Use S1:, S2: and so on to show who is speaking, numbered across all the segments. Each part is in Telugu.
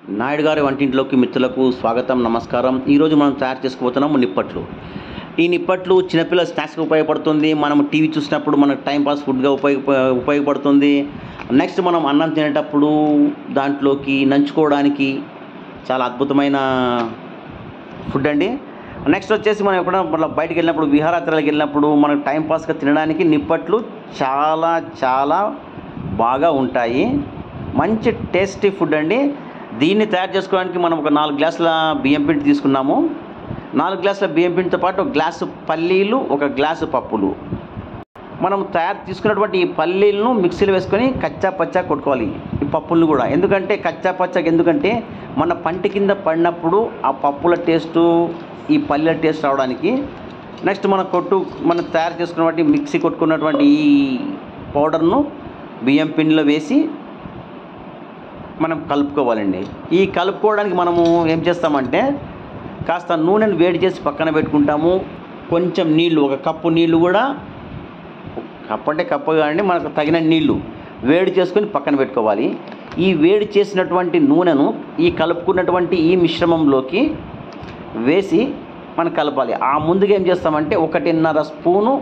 S1: నాయుడు గారి వంటింట్లోకి మిత్రులకు స్వాగతం, నమస్కారం. ఈరోజు మనం తయారు చేసుకోబోతున్నాము నిప్పట్లు. ఈ నిప్పట్లు చిన్నపిల్లల స్నాక్స్కి ఉపయోగపడుతుంది. మనం టీవీ చూసినప్పుడు మనకు టైంపాస్ ఫుడ్గా ఉపయోగపడుతుంది. నెక్స్ట్ మనం అన్నం తినేటప్పుడు దాంట్లోకి నంచుకోవడానికి చాలా అద్భుతమైన ఫుడ్ అండి. నెక్స్ట్ వచ్చేసి మనం ఎప్పుడైనా బయటికి వెళ్ళినప్పుడు, విహారయాత్రలకు వెళ్ళినప్పుడు మనకు టైంపాస్గా తినడానికి నిప్పట్లు చాలా చాలా బాగా ఉంటాయి. మంచి టేస్టీ ఫుడ్ అండి. దీన్ని తయారు చేసుకోవడానికి మనం ఒక 4 గ్లాసుల బియ్యం పిండి తీసుకున్నాము. 4 గ్లాసుల బియ్యం పిండితో పాటు 1 గ్లాసు పల్లీలు, 1 గ్లాసు పప్పులు. మనం తీసుకున్నటువంటి ఈ పల్లీలను మిక్సీలో వేసుకొని కచ్చా పచ్చా కొట్టుకోవాలి. ఈ పప్పులను కూడా ఎందుకంటే కచ్చా పచ్చా ఎందుకంటే మన పంటి కింద పడినప్పుడు ఆ పప్పుల టేస్టు, ఈ పల్లీల టేస్ట్ రావడానికి. నెక్స్ట్ మనం తయారు చేసుకున్నటువంటి మిక్సీ కొట్టుకున్నటువంటి ఈ పౌడర్ను బియ్యం పిండిలో వేసి మనం కలుపుకోవాలండి. ఈ కలుపుకోవడానికి మనము ఏం చేస్తామంటే కాస్త నూనెను వేడి చేసి పక్కన పెట్టుకుంటాము. కొంచెం నీళ్ళు, 1 కప్పు నీళ్ళు కూడా, కప్పు అంటే కప్పు కానీ మనకు తగిన నీళ్ళు వేడి చేసుకొని పక్కన పెట్టుకోవాలి. ఈ వేడి చేసినటువంటి నూనెను ఈ కలుపుకున్నటువంటి ఈ మిశ్రమంలోకి వేసి మనం కలపాలి. ఆ ముందుగా ఏం చేస్తామంటే 1.5 స్పూను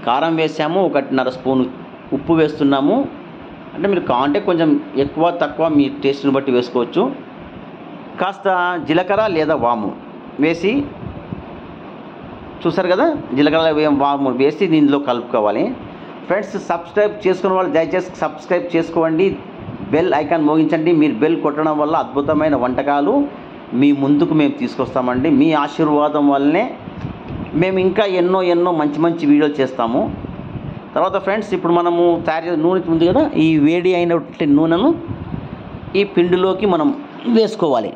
S1: కారం వేసాము, 1.5 స్పూను ఉప్పు వేస్తున్నాము. అంటే మీరు కావాలంటే కొంచెం ఎక్కువ తక్కువ మీ టేస్ట్ని బట్టి వేసుకోవచ్చు. కాస్త జీలకర్ర లేదా వాము వేసి, చూసారు కదా, జీలకర్ర వాము వేసి దీనిలో కలుపుకోవాలి. ఫ్రెండ్స్, సబ్స్క్రైబ్ చేసుకున్న వాళ్ళు దయచేసి సబ్స్క్రైబ్ చేసుకోండి, బెల్ ఐకాన్ మోగించండి. మీరు బెల్ కొట్టడం వల్ల అద్భుతమైన వంటకాలు మీ ముందుకు మేము తీసుకొస్తామండి. మీ ఆశీర్వాదం వల్లనే మేము ఇంకా ఎన్నో మంచి మంచి వీడియోలు చేస్తాము. తర్వాత ఫ్రెండ్స్, ఇప్పుడు మనము తయారు చేసే నూనె ఉంది కదా, ఈ వేడి అయినటువంటి నూనెను ఈ పిండిలోకి మనం వేసుకోవాలి.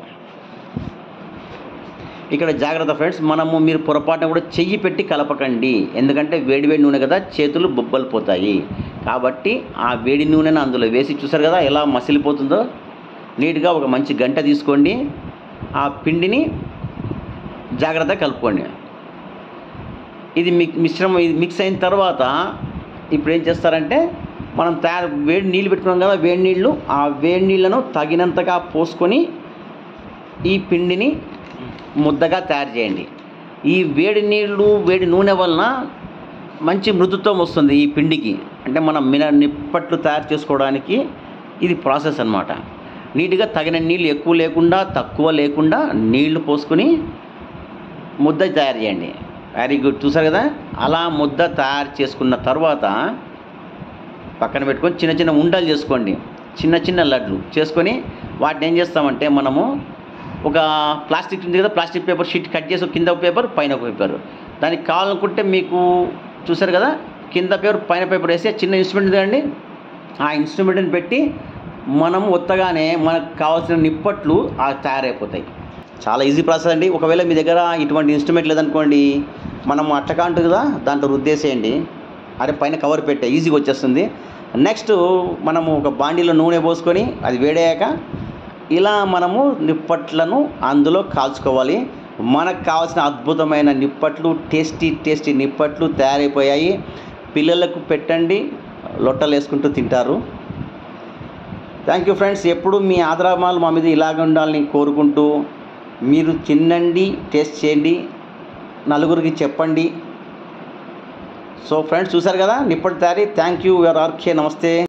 S1: ఇక్కడ జాగ్రత్త ఫ్రెండ్స్, మీరు పొరపాటున కూడా చెయ్యి పెట్టి కలపకండి. ఎందుకంటే వేడి నూనె కదా, చేతులు బొబ్బలు పోతాయి. కాబట్టి ఆ వేడి నూనెను అందులో వేసి, చూసారు కదా ఎలా మసిలిపోతుందో, నీట్గా ఒక మంచి గంట తీసుకోండి. ఆ పిండిని జాగ్రత్తగా కలుపుకోండి. ఇది మిశ్రమం ఇది మిక్స్ అయిన తర్వాత ఇప్పుడు ఏం చేస్తారంటే మనం వేడి నీళ్ళు పెట్టుకున్నాం కదా, వేడి నీళ్ళు, ఆ వేడి నీళ్ళను తగినంతగా పోసుకొని ఈ పిండిని ముద్దగా తయారు చేయండి. ఈ వేడి నీళ్ళు, వేడి నూనె వలన మంచి మృదుత్వం వస్తుంది ఈ పిండికి. అంటే మనం నిప్పట్లు తయారు చేసుకోవడానికి ఇది ప్రాసెస్ అన్నమాట. నీట్గా తగిన నీళ్ళు ఎక్కువ లేకుండా తక్కువ లేకుండా నీళ్లు పోసుకొని ముద్ద తయారు చేయండి. వెరీ గుడ్, చూసారు కదా, అలా ముద్ద తయారు చేసుకున్న తర్వాత పక్కన పెట్టుకొని చిన్న ఉండలు చేసుకోండి. చిన్న లడ్లు చేసుకొని వాటిని ఏం చేస్తామంటే మనము ఒక ప్లాస్టిక్ ఉంది కదా, ప్లాస్టిక్ పేపర్ షీట్ కట్ చేసి కింద ఒక పేపర్ పైన ఒక పేపర్, దానికి కావాలనుకుంటే మీకు చూసారు కదా కింద పేపర్ పైన పేపర్ వేసి చిన్న ఇన్స్ట్రుమెంట్ కదండి, ఆ ఇన్స్ట్రుమెంట్ని పెట్టి మనం ఒత్తగానే మనకు కావాల్సిన నిప్పట్లు తయారైపోతాయి. చాలా ఈజీ ప్రాసెస్ అండి. ఒకవేళ మీ దగ్గర ఇటువంటి ఇన్స్ట్రుమెంట్ లేదనుకోండి, మనం అట్టకాంటు కదా దాంట్లో రుద్దేసేయండి. అదే పైన కవర్ పెట్టే ఈజీగా వచ్చేస్తుంది. నెక్స్ట్ మనము ఒక బాండీలో నూనె పోసుకొని అది వేడయ్యాక ఇలా మనము నిప్పట్లను అందులో కాల్చుకోవాలి. మనకు కావాల్సిన అద్భుతమైన నిప్పట్లు, టేస్టీ నిప్పట్లు తయారైపోయాయి. పిల్లలకు పెట్టండి, లొట్టలు వేసుకుంటూ తింటారు. Thank you friends. ఎప్పుడు మీ ఆదరామాలు మా మీద ఇలాగ ఉండాలని కోరుకుంటూ మీరు తినండి, టేస్ట్ చేయండి, నలుగురికి చెప్పండి. సో ఫ్రెండ్స్, చూసారు కదా నిప్పటి తయారీ. Thank you, your RK. నమస్తే.